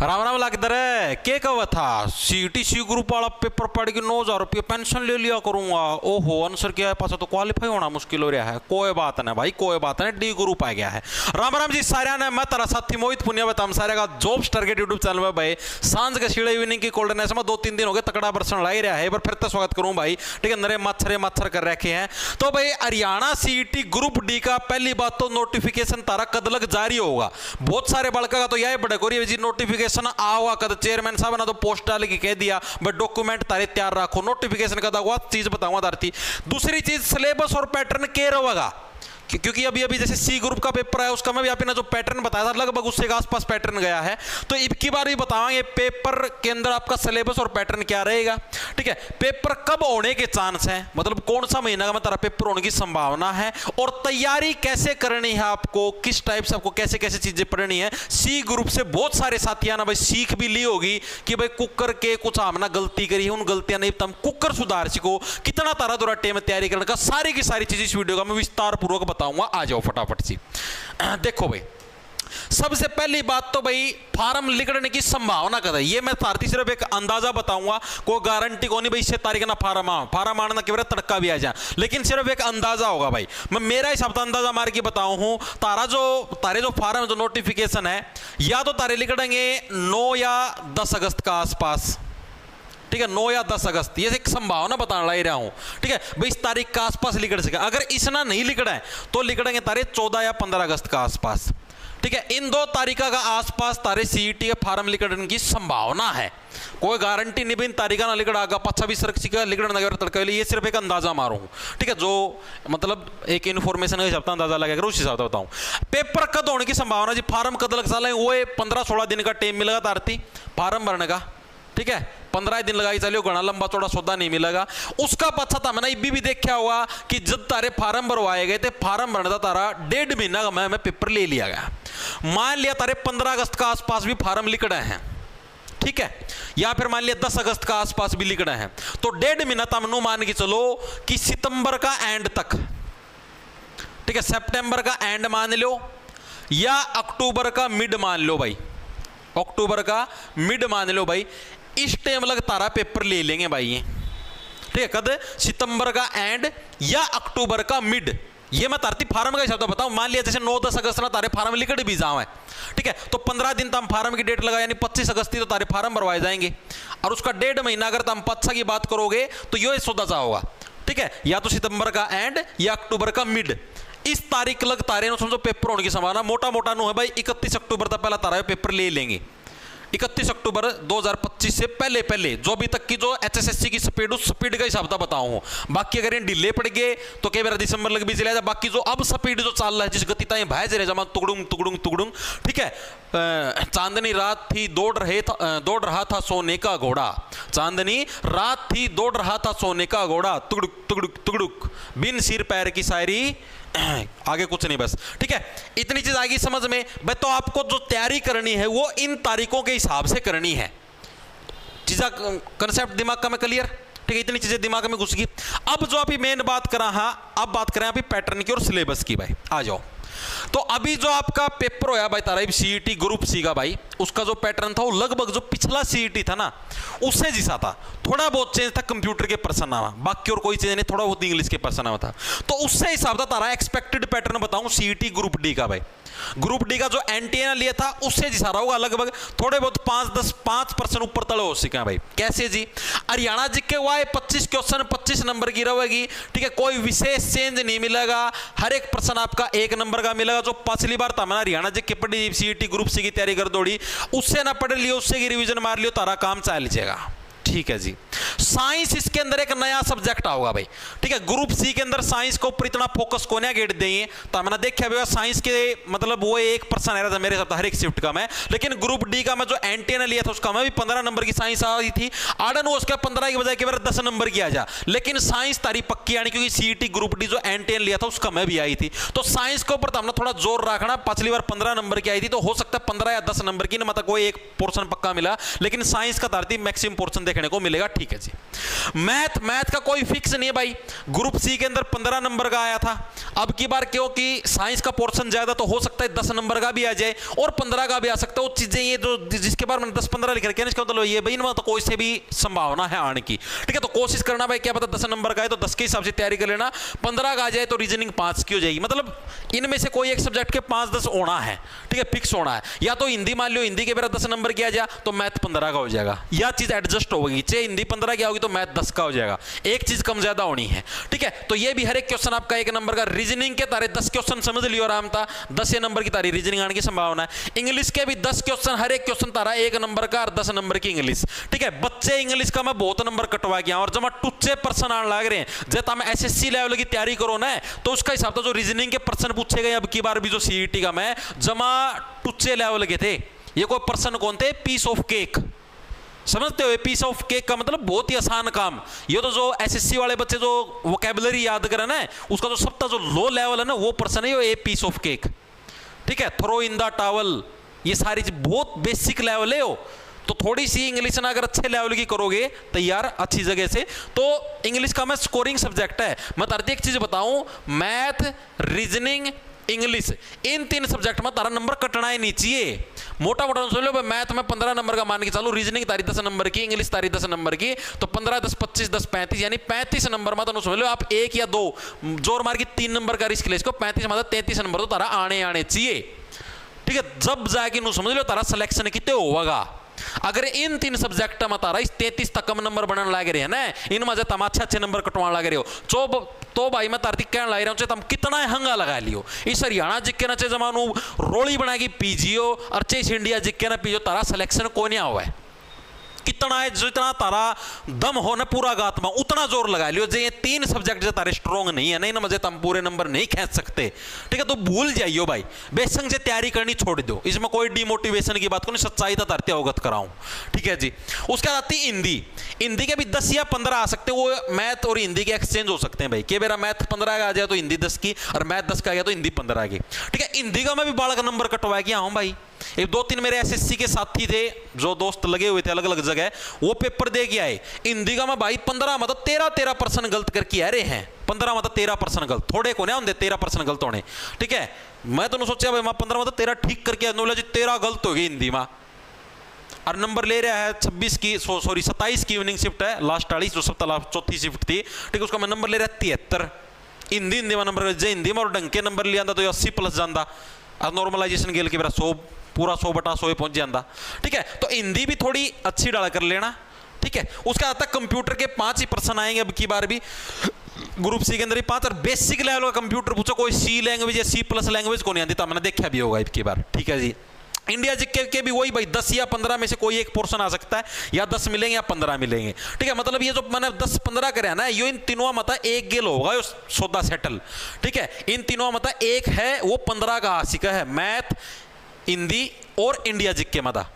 राम राम लागदर के कहा था सीटी सी ग्रुप वाला पेपर पढ़ के 9,000 रुपये पेंशन ले लिया करूंगा। ओहो आंसर क्या है पास तो क्वालिफाई होना मुश्किल हो रहा है। कोई बात नहीं भाई कोई बात नहीं, डी ग्रुप आ गया है। राम राम जी सारे ने, मैं तेरा साथी मोहित पुनिया बता सारे का जॉब स्टार के यूट्यूब चैनल में भाई सांझ के सीढ़े इवनिंग की कोल्ड में 2-3 दिन हो गए तकड़ा बरसन ला ही रहा है। पर फिर तो स्वागत करूं भाई, ठीक है। नरे मच्छर कर रखे हैं। तो भाई हरियाणा सीटी ग्रुप डी का पहली बात तो नोटिफिकेशन तारा कद लग जारी होगा। बहुत सारे बड़का का तो यही बड़े को जी नोटिफिकेशन आओगा कद, चेयरमैन साहब ने तो पोस्ट डाल के कह दिया बट डॉक्यूमेंट तारे तैयार रखो, नोटिफिकेशन कदा हुआ चीज बताऊंगा तारती। दूसरी चीज सिलेबस और पैटर्न के रहेगा, क्योंकि अभी जैसे सी ग्रुप का पेपर है उसका मैं भी आपने जो पैटर्न बताया था लगभग उससे आसपास पैटर्न गया है। तो इबकी बार भी बताएंगे पेपर के अंदर आपका सिलेबस और पैटर्न क्या रहेगा, ठीक है। पेपर कब होने के चांस है, मतलब कौन सा महीना का मतलब पेपर होने की संभावना है, और तैयारी कैसे करनी है आपको, किस टाइप से आपको कैसे कैसे चीजें पढ़नी है। सी ग्रुप से बहुत सारे साथियों ने भाई सीख भी ली होगी कि भाई कुकर के कुछ हमने गलती करी है, उन गलतियां नहीं तुम कुकर सुधार सको, कितना तारा दोरा टेम तैयारी करने का, सारी की सारी चीजें इस वीडियो का मैं विस्तार पूर्वक बताऊंगा। आ जाओ फटाफट सी। देखो भाई सबसे पहली बात तो भाई फार्म लिखने की संभावना कद है, ये मैं तारती सिर्फ एक अंदाजा बताऊंगा, कोई गारंटी को नहीं भाई इससे तारीख ना फार्म आना कि तड़का भी आ जाए, लेकिन सिर्फ एक अंदाजा होगा भाई। मैं मेरा हिसाब से अंदाजा मार के बताऊं हूं, तारे जो फार्म जो नोटिफिकेशन है या तो तारे लिखेंगे 9 या 10 अगस्त का आसपास, ठीक है। 9 या 10 अगस्त ये एक संभावना बताने ला रहा हूं, ठीक है भाई। इस तारीख का आसपास लिख सके, अगर इसना नहीं लिखना है तो लिखेंगे तारे 14 या 15 अगस्त का आसपास, ठीक है। इन दो तारीखों का आसपास तारे सीईटी के फार्म लिखने की संभावना है, कोई गारंटी नहीं भी इन तारीखा ना लिखा आगा पच्छा भी सरक का लिखना तड़का, ये सिर्फ एक अंदाजा मारू, ठीक है। जो मतलब एक इन्फॉर्मेशन के हिसाब से अंदाजा लगेगा उस हिसाब से बताऊं। पेपर कद होने की संभावना जी, फार्म कद लग साल वो 15-16 दिन का टाइम मिलेगा तारती फार्म भरने का, ठीक है। 15 दिन लगाई चलियो, घना लंबा चौड़ा सौदा नहीं मिलेगा। उसका पता था मैंने इबी भी देखा हुआ कि जब तारे फार्म भरवाए गए थे, फार्म भरने का तारा 1.5 महीना का मैं पेपर ले लिया गया। मान लिया तारे 15 अगस्त का आसपास भी फार्म लिख रहे हैं, ठीक है, या फिर मान लिया 10 अगस्त का आसपास भी लिख रहे हैं, तो 1.5 महीना तमनु मान के चलो कि सितंबर का एंड तक, ठीक है, सितंबर का एंड मान लो या अक्टूबर का मिड मान लो भाई, अक्टूबर का मिड मान लो भाई, इस टाइम लग तारा पेपर ले लेंगे भाई ये, ठीक है। कद सितंबर का एंड या अक्टूबर का मिड, ये मैं तारती फार्म का हिसाब से बताऊं। मान लिया जैसे 9-10 अगस्त ना तारे फार्म लिखट भी जाओ है, ठीक है, तो 15 दिन तम फार्म की डेट लगा यानी 25 अगस्त तो तारे फार्म भरवाए जाएंगे, और उसका 1.5 महीना अगर तुम पच्छा की बात करोगे तो ये सौदा होगा, ठीक है, या तो सितंबर का एंड या अक्टूबर का मिड। इस तारीख लग तारे नो समझो पेपर होने की संभावना मोटा नो है भाई। 31 अक्टूबर तक पहला तारा पेपर ले लेंगे, 31 अक्टूबर 2025 से पहले जो अभी तक की जो एचएसएससी की स्पीड उस स्पीड का हिसाब बताऊं। बाकी अगर इन डिले पड़ गए तो कई बार दिसंबर लग भी चला जाए। बाकी जो अब स्पीड जो चल रहा है जिस गति ताई भाई जरे जमा तुगड़ुंग, ठीक है। चांदनी रात थी दौड़ रहा था सोने का घोड़ा, चांदनी रात थी दौड़ रहा था सोने का घोड़ा, तुगड़ुक बिन सिर पैर की शायरी, आगे कुछ नहीं बस, ठीक है। इतनी चीज आएगी समझ में भाई। तो आपको जो तैयारी करनी है वो इन तारीखों के हिसाब से करनी है, चीजा कंसेप्ट दिमाग का में क्लियर, ठीक है। इतनी चीजें दिमाग में घुस गई। अब जो अभी मेन बात करा, हाँ अब बात करें अभी पैटर्न की और सिलेबस की भाई। आ जाओ, तो अभी जो आपका पेपर होया भाई तारा सीईटी ग्रुप सी का भाई, उसका जो पैटर्न था वो लगभग जो पिछला सीईटी था ना उससे जैसा था, थोड़ा बहुत चेंज था कंप्यूटर के पर्सन आवा, बाकी और कोई चेंज नहीं, थोड़ा बहुत इंग्लिश के पर्सन आवा था। तो उससे हिसाब था तारा एक्सपेक्टेड पैटर्न बताऊं सीईटी ग्रुप डी का भाई। ग्रुप डी का जो एंटीना लिया था उससे जिसा होगा लगभग थोड़े बहुत 5% ऊपर तले हो सके भाई। कैसे जी, हरियाणा जी के हुआ 25 क्वेश्चन 25 नंबर की रहेगी, ठीक है, कोई विशेष चेंज नहीं मिलेगा, हर एक प्रश्न आपका 1 नंबर का मिलेगा। जो पिछली बार था हरियाणा जी के पढ़ी सीईटी ग्रुप सी की तैयारी कर दौड़ी, उससे ना पढ़ लियो, उससे की रिवीजन मार लियो, तारा काम चल जाएगा, ठीक है जी। साइंस इसके अंदर एक नया सब्जेक्ट आओगा भाई, ठीक है। ग्रुप सी के अंदर साइंस को ऊपर इतना फोकस को नहीं गेट देंगे, तो मैंने देखा भी साइंस के मतलब वो 1% आ रहा था मेरे साथ हर एक शिफ्ट का मैं, लेकिन ग्रुप डी का मैं जो एंटीना लिया था उसका मैं भी 15 नंबर की साइंस आ रही थी, आड़न उसका 15 की बजाय केवल 10 नंबर की आ जा, लेकिन साइंस तारी पक्की आनी क्योंकि सीईटी ग्रुप डी जो एंटीना लिया था उसका मैं भी आई थी। तो साइंस के ऊपर तो हमने थोड़ा जोर रखना, पिछली बार 15 नंबर की आई थी, तो हो सकता है 15 या 10 नंबर की ना, मतलब कोई एक पोर्शन पक्का मिला, लेकिन साइंस का तारती मैक्सिमम पोर्शन देखने को मिलेगा। ठीक है जी। मैथ का कोई फिक्स नहीं है भाई। ग्रुप सी के अंदर 15 नंबर का आया था, अब की बार क्योंकि साइंस का पोर्शन ज्यादा तो हो सकता है 10 नंबर का भी आ जाए और 15 का भी आ सकता है। वो चीजें ये जो जिसके बारे में 10-15 लिख रखे हैं इसका मतलब ये भाई ना तो कोई से भी संभावना है आने की। ठीक है, तो कोशिश करना भाई, क्या पता 10 नंबर का है तो 10 के हिसाब से तैयारी कर लेना, 15 का आ जाए तो रीजनिंग 5 की हो जाएगी। मतलब इनमें से कोई एक सब्जेक्ट के 5-10 होना है। ठीक है, फिक्स होना है। या तो हिंदी मान लो, हिंदी के मेरा 10 नंबर किया जाए तो मैथ 15 का हो जाएगा, या चीज एडजस्ट होगी, चाहे हिंदी 15 की होगी तो मैथ 10 का हो जाएगा, एक चीज कम ज्यादा होनी है। ठीक है, तो ये भी हर एक क्वेश्चन आपका 1 नंबर का। रीजनिंग के तारे 10 क्वेश्चन समझ लियो आराम था, 10 नंबर की तारी रीजनिंग आने की संभावना है। इंग्लिश के भी 10 क्वेश्चन, हर एक क्वेश्चन तारा 1 नंबर का और 10 नंबर की इंग्लिश। ठीक है, बच्चे इंग्लिश का मैं बहुत नंबर कटवा गया और जब टुच्चे प्रश्न आने लग रहे हैं, जब हम एसएससी लेवल की तैयारी करो ना तो उसका हिसाब था जो रीजनिंग के प्रश्न पूछे गए अब की बार भी जो सीईटी का मैं जमा टुच्चे लेवल के थे। ये कोई प्रश्न कौन थे? Piece of cake. समझते हो? पीस ऑफ केक का मतलब बहुत ही आसान काम। ये तो जो एसएससी वाले बच्चे जो वोकैबुलरी याद करें ना, उसका जो सबका जो लो लेवल है ना वो प्रश्न है ये पीस ऑफ केक। ठीक है, थ्रो इन द टॉवल, ये सारी चीज बहुत बेसिक लेवल है वो। तो थोड़ी सी इंग्लिश ना अगर अच्छे लेवल की करोगे तैयार अच्छी जगह से, तो इंग्लिश का मैं स्कोरिंग सब्जेक्ट है। मैं तारती एक चीज बताऊं, मैथ, रीजनिंग, इंग्लिश, इन 3 सब्जेक्ट में तारा नंबर कटना ही नहीं चाहिए। मोटा मोटा समझ लो, मैथ में 15 नंबर का मान के चालू, रीजनिंग तारी 10 नंबर की, इंग्लिश तारी 10 नंबर की, तो 15 10 25 10 35 यानी 35 नंबर में तो समझ लो आप 1 या 2 जोर मार के 3 नंबर का रिस्क ले इसको, 35 मतलब 33 नंबर तो तारा आने चाहिए। ठीक है, जब जाके नु समझ लो तारा सिलेक्शन कितने होगा। अगर इन 3 सब्जेक्ट में तारा इस 33 तक कम नंबर बनाने लग रहे हैं ना, इन मजे तम अच्छे नंबर कटवाने लग रहे हो तो भाई मैं तारती कहने लग रहा हूं, तुम कितना हंगा लगा लियो। इस हरियाणा जिक्के ना चे जमानू रोली बना के पीजियो और चे इंडिया जिक्के ना पीजियो, तारा सिलेक्शन को नहीं हुआ है। कितना है, जितना तारा दम हो ना पूरा गात में उतना जोर लगा लियो। जो ये 3 सब्जेक्ट जो तारे स्ट्रॉन्ग नहीं है, नहीं ना मजे तुम पूरे नंबर नहीं खींच सकते। ठीक है, तो भूल जाइयो भाई, बेसंग से तैयारी करनी छोड़ दो, इसमें कोई डिमोटिवेशन की बात को नहीं, सच्चाई तो तारते अवगत कराऊं। ठीक है जी। उसके बाद आती हिंदी। हिंदी के भी 10 या 15 आ सकते हैं, वो मैथ और हिंदी के एक्सचेंज हो सकते हैं भाई। कि मेरा मैथ 15 का आ जाए तो हिंदी 10 की, और मैथ 10 का आ गया तो हिंदी 15 की। ठीक है, हिंदी का मैं भी बालक नंबर कटवा गया हूं भाई। एक 2-3 मेरे एसएससी के साथी थे जो दोस्त लगे हुए थे अलग अलग जगह, वो पेपर दे के आए। हिंदी का मैं भाई 15 मतलब 13% गलत करके आ रहे हैं। 15 मतलब 13% गलत, थोड़े को नहीं होंगे 13% गलत होने। ठीक है, मैं तो सोचा भाई मैं 15 मतलब 13 ठीक करके नॉलेज 13 गलत हो गई हिंदी में, और नंबर ले रहा है 26 की, सॉरी 27 की इवनिंग शिफ्ट है, लास्ट 40 जो सप्ताह चौथी शिफ्ट थी। ठीक है, उसका मैं नंबर ले रहा है 73। हिंदी में नंबर जे हिंदी में और डंग के नंबर लिया तो 80+ जाता, और नॉर्मलाइजेशन गेल के मेरा 100 पूरा 100/100 पहुंच जाता। ठीक है, तो हिंदी भी थोड़ी अच्छी डाला कर लेना। ठीक है, उसका आता कंप्यूटर के 5 ही प्रश्न आएंगे अब की बार भी, ग्रुप सी के अंदर ही 5, और बेसिक लेवल का कंप्यूटर पूछो, कोई सी लैंग्वेज या C+ लैंग्वेज को नहीं आती, तो मैंने देखा भी होगा अब की बार। ठीक है जी। इंडिया जीके के भी वही भाई 10 या 15 में से कोई एक पोर्शन आ सकता है, या 10 मिलेंगे या 15 मिलेंगे। ठीक है, मतलब ये जो मैंने 10-15 करे ना, ये इन तीनों मत एक गेल होगा सौदा सेटल। ठीक है, इन तीनों मत एक है वो 15 का आशिक है, मैथ, हिंदी और इंडिया जीके मता।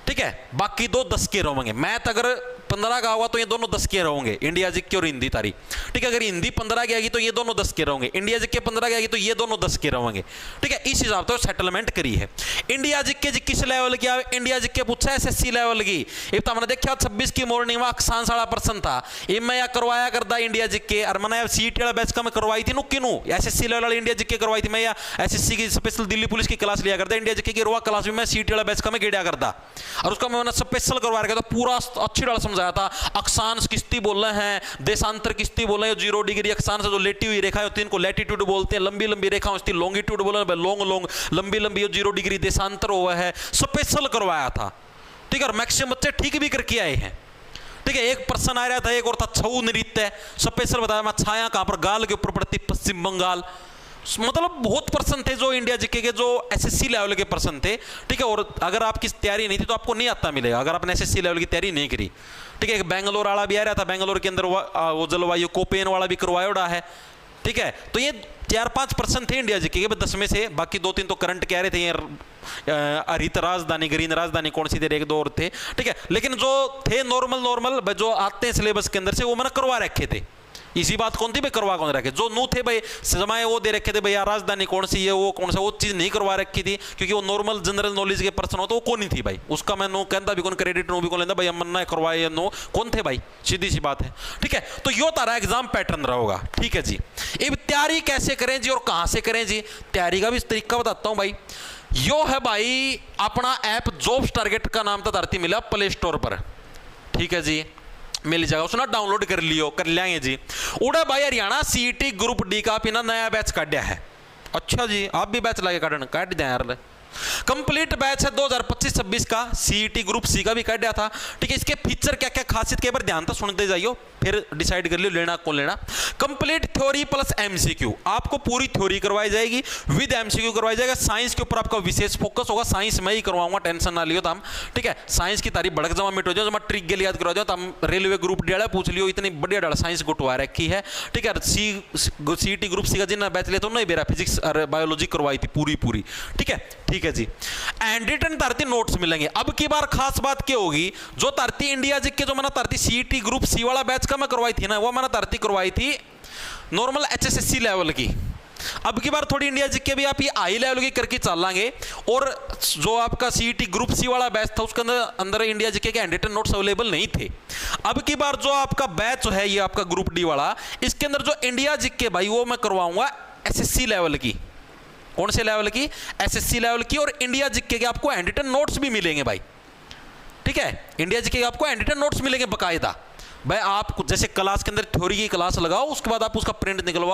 ठीक है, बाकी 2 10 के रहेंगे। मैथ अगर 15 का होगा तो ये दोनों 10 के रहेंगे, इंडिया जीके और हिंदी तारी। ठीक है, अगर हिंदी 15 की आएगी तो ये दोनों 10 के रहेंगे, इंडिया जीके 15 की आएगी तो ये दोनों 10 के रहेंगे। ठीक है, इस हिसाब से सेटलमेंट करी है। इंडिया जीके किस लेवल की? इंडिया जीके पूछा एसएससी लेवल की। एक तो हमने देखा 26 की मॉर्निंग में अक्सान साड़ा पर्सन था, ये मैं करवाया करता इंडिया जीके, और मैंने सीईटी वाला बैच का मैं करवाई थी नुक्की नू, एसएससी लेवल वाली इंडिया जीके करवाई थी मैं, या एसएससी की स्पेशल दिल्ली पुलिस की क्लास लिया करता, इंडिया जीके की रुआ क्लास भी मैं सीईटी वाला बैच का मैं गेड़ा करता, और उसका मैंने स्पेशल करवा रखा था, पूरा अच्छी डाल समझाया था। अक्षांश किस्ती बोल रहे हैं, देशांतर किस्ती बोल रहे हैं, 0 डिग्री अक्षांश जो लेटी हुई रेखा होती है इनको लैटिट्यूड बोलते हैं, लंबी लंबी रेखा होती है लॉन्गिट्यूड बोल रहे हैं, लॉन्ग लंबी लंबी 0 डिग्री देशांतर हुआ है, स्पेशल करवाया था। ठीक है, और मैक्सिमम बच्चे ठीक भी करके आए हैं। ठीक है, एक प्रश्न आ रहा था, एक और था छऊ नृत्य, स्पेशल बताया मैं, छाया कहां पर? गाल के ऊपर पड़ती, पश्चिम बंगाल। मतलब बहुत प्रश्न थे जो इंडिया जीके के जो एसएससी लेवल के प्रश्न थे। ठीक है, और अगर आपकी तैयारी नहीं थी तो आपको नहीं आता मिलेगा अगर आपने एसएससी लेवल की तैयारी नहीं करी। ठीक है, एक बेंगलोर वाला भी आ रहा था, बेंगलोर के अंदर वो जलवायु कोपेन वाला भी करवाया है। ठीक है, तो ये 4-5 प्रश्न थे इंडिया जीके के 10 में से, बाकी 2-3 तो करंट कह रहे थे, ये हरित राजधानी, ग्रीन राजधानी कौन सी थे, 1-2 और थे। ठीक है, लेकिन जो थे नॉर्मल जो आते हैं सिलेबस के अंदर से वो मैंने करवा रखे थे। इसी बात कौन थी भाई, करवा कौन रखे, जो नू थे भाई समय वो दे रखे थे भैया राजधानी कौन सी है, वो कौन सा, वो चीज नहीं करवा रखी थी, क्योंकि वो नॉर्मल जनरल नॉलेज के पर्सन हो तो वो कौन ही थी भाई, उसका मैं नो कहता भी कौन क्रेडिट नो भी कौन लेता भाई, अमन ना करवाए नो कौन थे भाई, सीधी सी बात है। ठीक है, तो यो तारा एग्जाम पैटर्न रहा होगा। ठीक है जी, अब तैयारी कैसे करें जी और कहां से करें जी, तैयारी का भी तरीका बताता हूं भाई। यो है भाई अपना ऐप जॉब्स टारगेट का नाम तो धरती मिला प्ले स्टोर पर। ठीक है जी, मिल जाएगा, उसने डाउनलोड कर लियो, कर लेंगे जी। उड़ा भाई हरियाणा सीईटी ग्रुप डी का पिना नया बैच काटा है। अच्छा जी, आप भी बैच लगे काटन, काट जाए यार, कंप्लीट बैच है 2025-26 का, सीईटी ग्रुप सी का भी काट दिया था। ठीक है, इसके फीचर क्या क्या खासियत के बारे ध्यान तो सुनते जाइयो, फिर डिसाइड कर लियो लेना कौन लेना। कंप्लीट थ्योरी प्लस एमसीक्यू, आपको पूरी थ्योरी करवाई जाएगी, विद एमसीक्यू करवाई जाएगा। साइंस के ऊपर आपका विशेष फोकस होगा, साइंस में ही करवाऊंगा, टेंशन ना लियो तम। ठीक है, साइंस की तारीफ भड़क जमा मिट हो जाओ, ट्रिक गेल याद करवा जाओ तम, रेलवे ग्रुप डेड़ा पूछ लियो, इतनी बढ़िया डाला साइंस गुटवा रखी है। ठीक है, सीईटी ग्रुप सी का जिन्ना बैच लेता हूँ नहीं बेरा फिजिक्स और बायोलॉजी करवाई थी पूरी। ठीक है जी, एंड रिटन तारती नोट्स मिलेंगे। अब की बार खास बात क्या होगी, जो तारती इंडिया जी के जो मैंने तारती सीईटी ग्रुप सी वाला बैच का मैं करवाई थी ना, वो मैंने तारती करवाई थी नॉर्मल एचएसएससी लेवल की। अब की बार थोड़ी इंडिया जी के भी आप ये हाई लेवल की करके चल लांगे, और जो आपका सीईटी ग्रुप सी वाला बैच था उसके अंदर इंडिया जी के हैंड रिटन नोट्स अवेलेबल नहीं थे। अब की बार जो आपका बैच है ये आपका ग्रुप डी वाला, इसके अंदर जो इंडिया जी के भाई वो मैं करवाऊंगा एसएससी लेवल की। कौन से लेवल की, एसएससी लेवल की, और इंडिया जीके के आपको हैंड रिटन नोट्स भी मिलेंगे भाई। ठीक है, इंडिया जीके के आपको हैंड रिटन नोट्स मिलेंगे बकायदा भाई। आप जैसे क्लास के अंदर थ्योरी की क्लास लगाओ, उसके बाद आप उसका प्रिंट निकलवाओ।